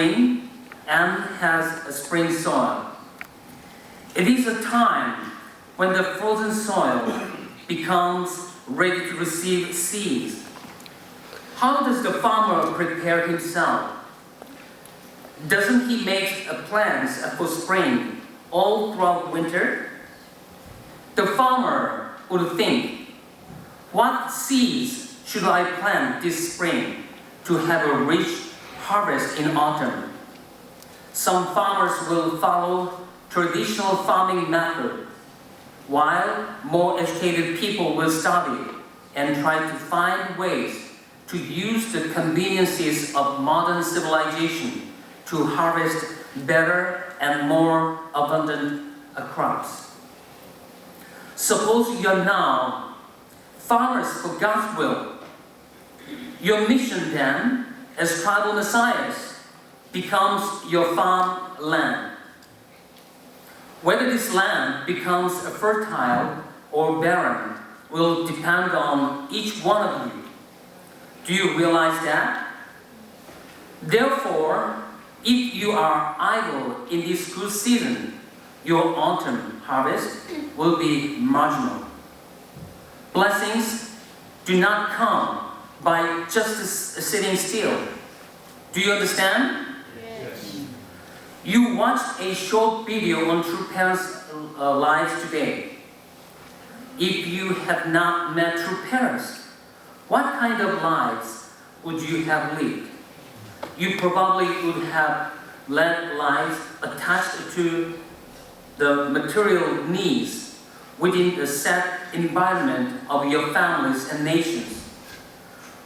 spring and has a spring soil. It is a time when the frozen soil becomes ready to receive seeds. How does the farmer prepare himself? Doesn't he make plans for spring all throughout winter? The farmer would think, what seeds should I plant this spring to have a rich harvest in autumn? Some farmers will follow traditional farming method, while more educated people will study and try to find ways to use the conveniences of modern civilization to harvest better and more abundant crops. Suppose you're now farmers for God's will. Your mission then, as tribal messiahs, becomes your farm land. Whether this land becomes fertile or barren will depend on each one of you. Do you realize that? Therefore, if you are idle in this good season, your autumn harvest will be marginal. Blessings do not come by just sitting still. Do you understand? Yes. You watched a short video on True Parents' lives today. If you have not met true parents, what kind of lives would you have lived? You probably would have led lives attached to the material needs within the set environment of your families and nations.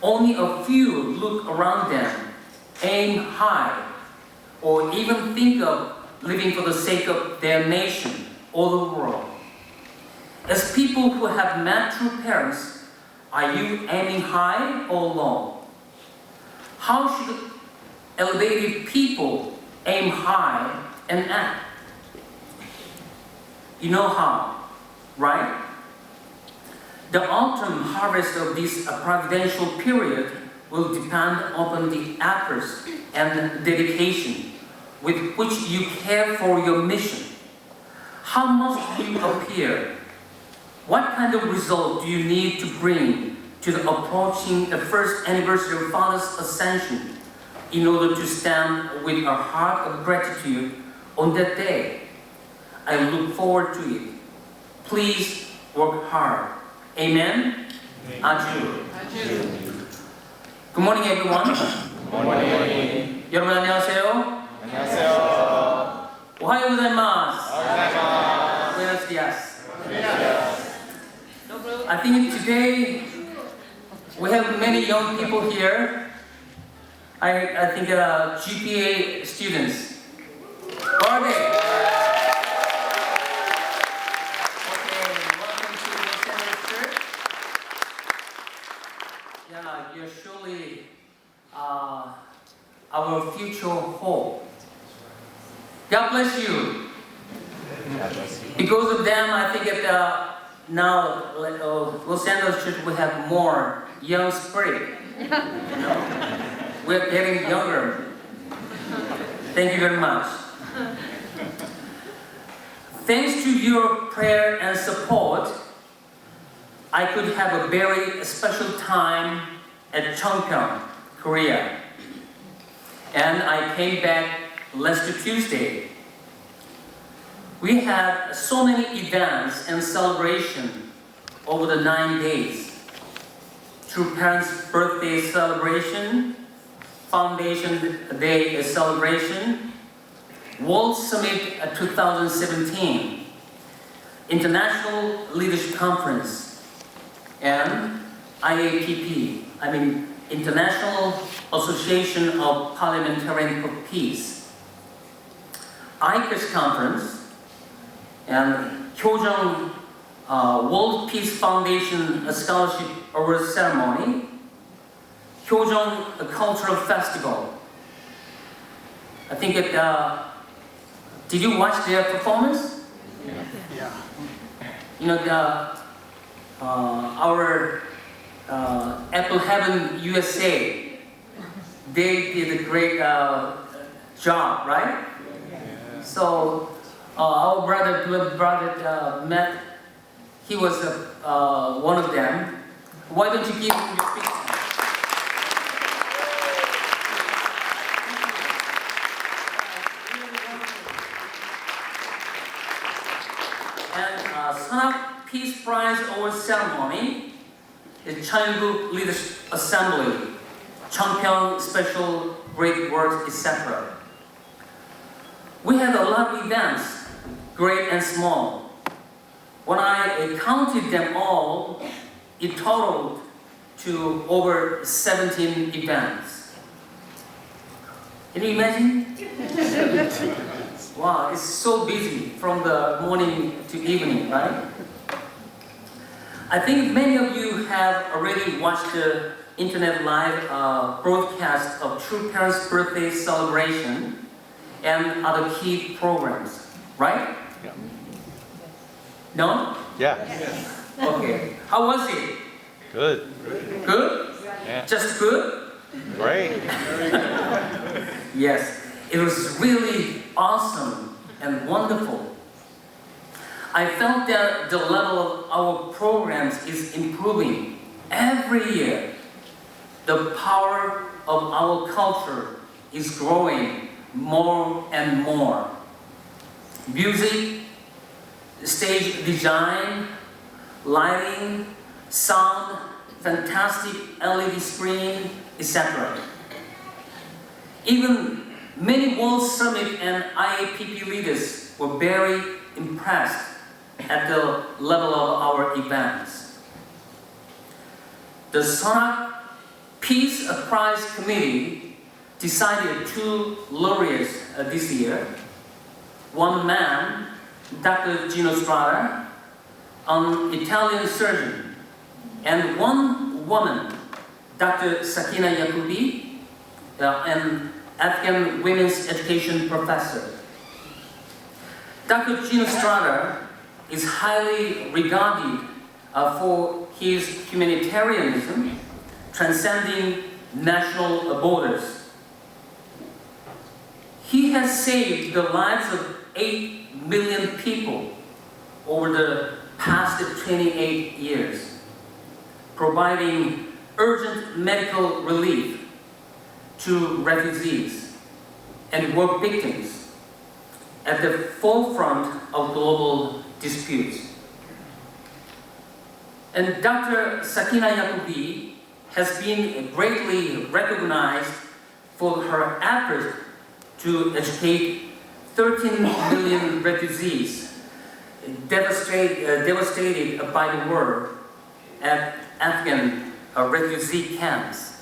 Only a few look around them, aim high, or even think of living for the sake of their nation or the world. As people who have met true parents, are you aiming high or low? How should elevated people aim high and act? You know how, right? The autumn harvest of this providential period will depend upon the efforts and dedication with which you care for your mission. How must you appear? What kind of result do you need to bring to the approaching the first anniversary of Father's Ascension in order to stand with a heart of gratitude on that day? I look forward to it. Please work hard. Amen? 아주. Good morning, everyone. Good morning. 여러분 안녕하세요. 안녕하세요. 오하요 고자이마스. 안녕하세요. Buenos dias. I think today we have many young people here. I think GPA students. Where are they? Okay, welcome to the Center Church. Yeah, you're surely our future hope. God bless you. Because of them, I think that now Los Angeles Church will have more young spirit. You know? We're getting younger. Thank you very much. Thanks to your prayer and support, I could have a very special time at Chungcheong, Korea. And I came back last Tuesday. We had so many events and celebrations over the 9 days. True Parents' birthday celebration, Foundation Day celebration, World Summit 2017, International Leadership Conference, and IAPP, International Association of Parliamentarians for Peace, ICAS Conference, and Kyojeong World Peace Foundation Scholarship Award Ceremony, Kyojeong Cultural Festival. I think did you watch their performance? Yeah. You know, our Apple Heaven USA, they did a great job, right? So our brother Matt, he was one of them. Why don't you give him your big hand? And Sanak Peace Prize Award Ceremony, the Childhood Leaders Assembly, Changpyeong Special Great Works, etc. We had a lot of events, great and small. When I counted them all, it totaled to over 17 events. Can you imagine? Wow, it's so busy from the morning to evening, right? I think many of you have already watched the internet live broadcast of True Parents' birthday celebration and other key programs, right? Yeah. No? Yeah. Okay. How was it? Good. Good? Yeah. Just good? Great. Yes. It was really awesome and wonderful. I felt that the level of our programs is improving every year. The power of our culture is growing more and more. Music, stage design, lighting, sound, fantastic LED screen, etc. Even many World Summit and IAPP leaders were very impressed at the level of our events. The Sanak Peace Prize Committee decided 2 laureates this year. One man, Dr. Gino Strada, an Italian surgeon, and one woman, Dr. Sakina Yakubi, an Afghan women's education professor. Dr. Gino Strada is highly regarded for his humanitarianism, transcending national borders. He has saved the lives of 8 million people over the past 28 years, providing urgent medical relief to refugees and war victims at the forefront of global disputes. And Dr. Sakina Yakubi has been greatly recognized for her effort to educate 13 million refugees devastated by the war at Afghan refugee camps,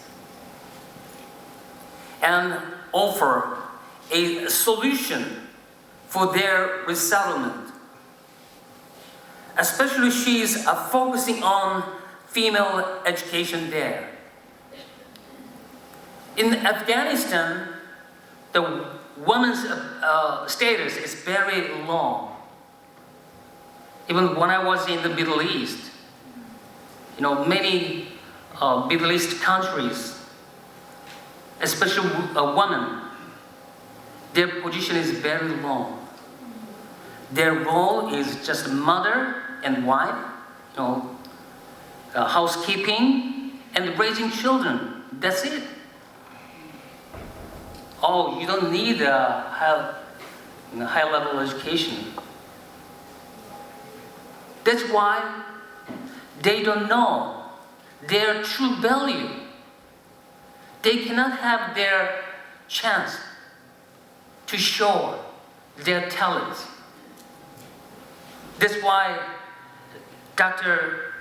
and offer a solution for their resettlement. Especially she is focusing on female education there. In Afghanistan, the woman's status is very low. Even when I was in the Middle East, many Middle East countries, especially women, their position is very low. Their role is just mother and wife, housekeeping and raising children. That's it. Oh, you don't need a high-level education. That's why they don't know their true value. They cannot have their chance to show their talents. That's why Dr.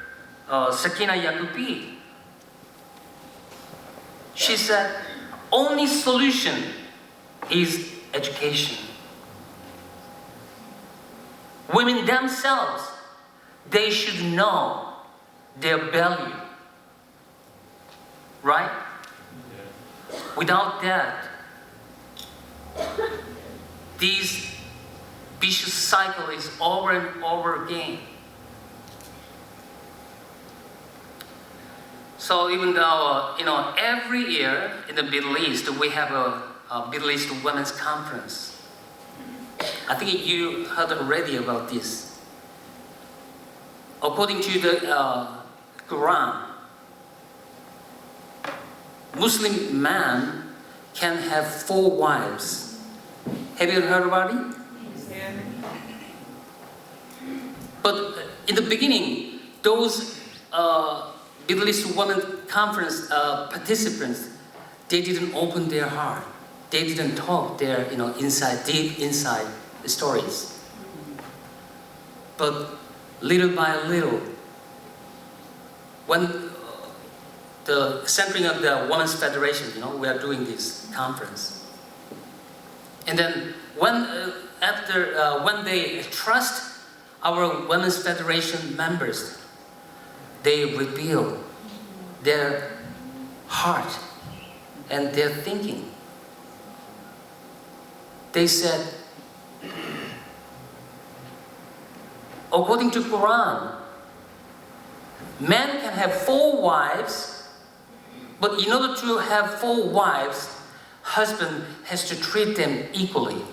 Sakina Yakubi, she said, only solution is education. Women themselves, they should know their value. Right? Yeah. Without that, this vicious cycle is over and over again. So even though, every year in the Middle East we have Middle East Women's Conference. I think you heard already about this. According to the Quran, Muslim man can have 4 wives. Have you heard about it? Yeah. But in the beginning, those Middle East Women Conference participants, they didn't open their heart. They didn't talk their, deep inside stories. But little by little, when the centering of the Women's Federation, we are doing this conference. And then when they trust our Women's Federation members, they reveal their heart and their thinking. They said, according to Quran, men can have 4 wives, but in order to have 4 wives, husband has to treat them equally.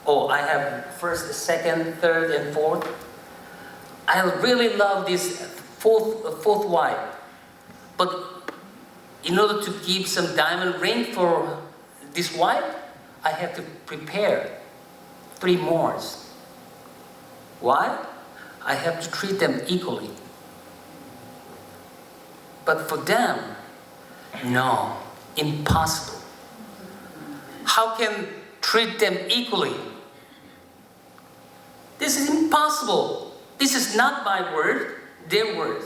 Oh, I have first, second, third, and fourth. I really love this fourth wife, but in order to give some diamond ring for this wife, I have to prepare 3 more. Why? I have to treat them equally. But for them, no, impossible. How can treat them equally? This is impossible. This is not my word, their word.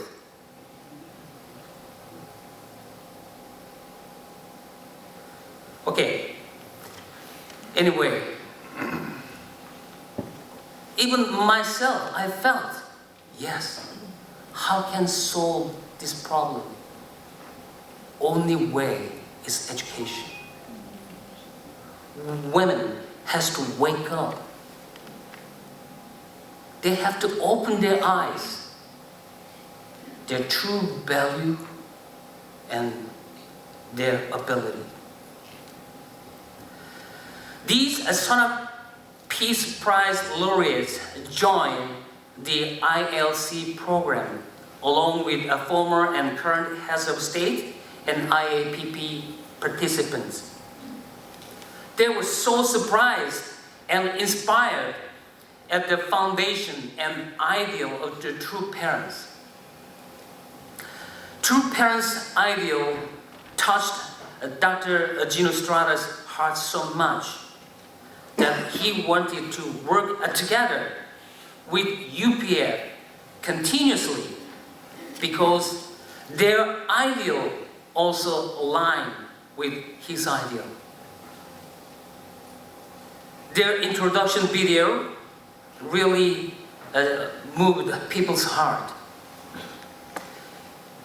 Okay. Anyway, even myself, I felt, yes, how can solve this problem? Only way is education. Women has to wake up. They have to open their eyes, their true value and their ability. These Asana Peace Prize laureates join the ILC program along with a former and current heads of state and IAPP participants. They were so surprised and inspired at the foundation and ideal of the true parents. True parents' ideal touched Dr. Gino Strada's heart so much that he wanted to work together with UPF continuously because their ideal also aligned with his ideal. Their introduction video really moved people's heart.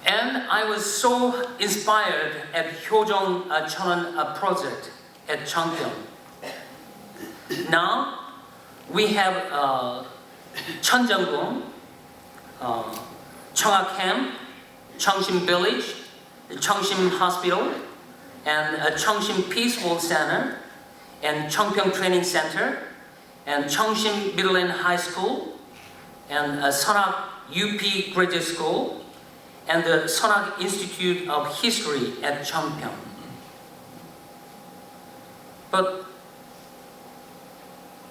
And I was so inspired at Hyojong Cheonan project at Changpyeong. Now we have Cheonjanggung, Cheongha Camp, Cheongsim Village, Cheongsim Hospital, and Cheongsim Peaceful Center, and Chongpyeong Training Center, and Cheongsim Middle and High School, and Sonak UP Graduate School, and the Sonak Institute of History at Chongpyeong. But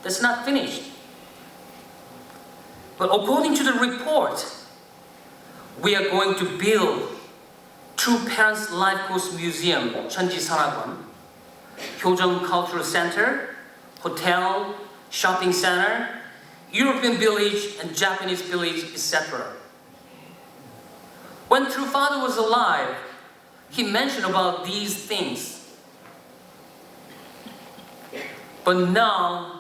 that's not finished. But according to the report, we are going to build True Parents Life Course Museum, Cheonji Sanagwon, Hyojong Cultural Center, hotel, shopping center, European village and Japanese village, etc. When True Father was alive, he mentioned about these things. But now